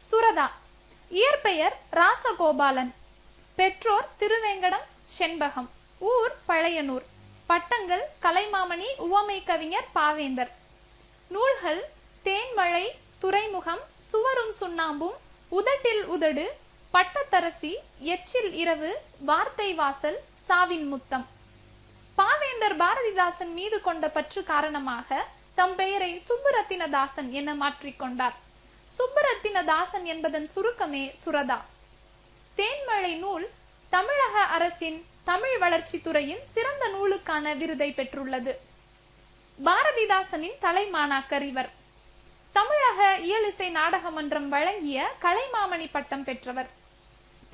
சுரதா. இயற்பெயர் ராசகோபாலன். பெற்றோர் திருவேங்கடம், செண்பகம். ஊர் பழையனூர். பட்டங்கள் கலைமாமணி, உவமை கவிஞர், பாவேந்தர். நூல்கள் தேன்மழை, துறைமுகம், சுவரும் சுண்ணாம்பும், உதட்டில் உதடு, பட்டத்தரசி, எச்சில் இரவு, வார்த்தை வாசல், சாவின் முத்தம். பாவேந்தர் பாரதிதாசன் மீது கொண்ட பற்று காரணமாக தம் பெயரை சுப்புரத்தினதாசன் என மாற்றிக்கொண்டார். சுப்புரத்தினதாசன் என்பதன் சுருக்கமே சுரதா. தேன்மழை நூல் தமிழக அரசின் தமிழ் வளர்ச்சி துறையின் சிறந்த நூலுக்கான விருதை பெற்றுள்ளது. பாரதிதாசனின் தலைமாணாக்கர் இவர். தமிழக இயலிசை நாடக மன்றம் வழங்கிய கலைமாமணி பட்டம் பெற்றவர்.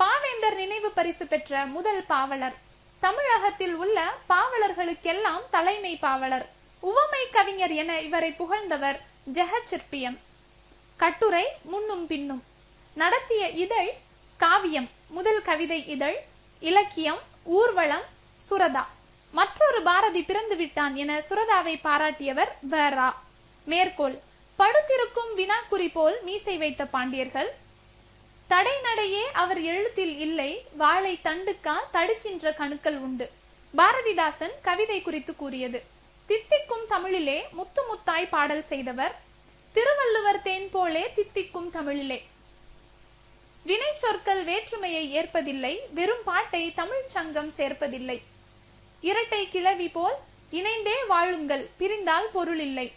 பாவேந்தர் நினைவு பரிசு பெற்ற முதல் பாவலர். தமிழகத்தில் உள்ள பாவலர்களுக்கெல்லாம் தலைமை பாவலர். உவமை கவிஞர் என இவரை புகழ்ந்தவர் ஜெகச்சிற்பியம். கட்டுரை முன்னும் பின்னும். நடத்திய இதழ் காவியம், முதல் கவிதை இதழ், இலக்கியம், ஊர்வலம், சுரதா. மற்றொரு பாரதி பிறந்து விட்டான் என சுரதாவை பாராட்டியவர் வரா. மேற்கோள்: படுத்திருக்கும் வினாக்குறி போல் மீசை வைத்த பாண்டியர்கள். தடை நடையே அவர் எழுத்தில் இல்லை, வாழை தண்டுக்கா தடுக்கின்ற கணுக்கள் உண்டு. பாரதிதாசன் கவிதை குறித்து கூறியது. தித்திக்கும் தமிழிலே முத்து முத்தாய் பாடல் செய்தவர். திருவள்ளுவர் தேன் போலே தித்திக்கும் தமிழிலே. வினை சொற்கள் வேற்றுமையை ஏற்பதில்லை, வெறும் பாட்டை தமிழ் சங்கம் சேர்ப்பதில்லை. இரட்டை கிளவி போல் இணைந்தே வாழுங்கள், பிரிந்தால் பொருள் இல்லை.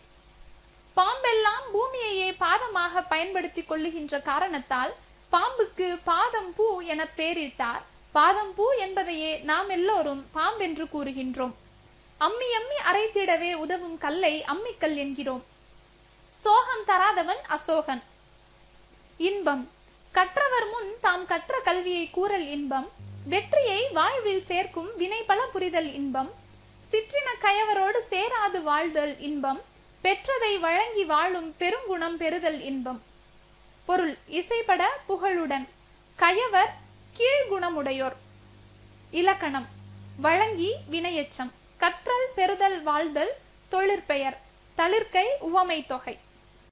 பாம்பெல்லாம் பூமியையே பாதமாக பயன்படுத்திக் கொள்ளுகின்ற காரணத்தால் பாம்புக்கு பாதம் பூ என பெயரிட்டார். பாதம் பூ என்பதையே நாம் எல்லோரும் பாம்பென்று கூறுகின்றோம். அம்மி அம்மி அரைத்திடவே உதவும் கல்லை அம்மிக்கல் என்கிறோம். சோகம் தராதவன் அசோகன். இன்பம்: கற்றவர் முன் தாம் கற்ற கல்வியை கூறல் இன்பம். வெற்றியை வாழ்வில் சேர்க்கும் வினை பல புரிதல் இன்பம். சிற்றின கயவரோடு சேராது வாழ்தல் இன்பம். பெற்றதை வழங்கி வாழும் பெருங்குணம் பெறுதல் இன்பம். பொருள்: இசைப்பட புகழுடன். கயவர் கீழ்குணமுடையோர். இலக்கணம்: வழங்கி வினையெச்சம். கற்றல் பெறுதல் வாழ்தல் தொழிற்பெயர். தளிர்க்கை உவமை தொகை.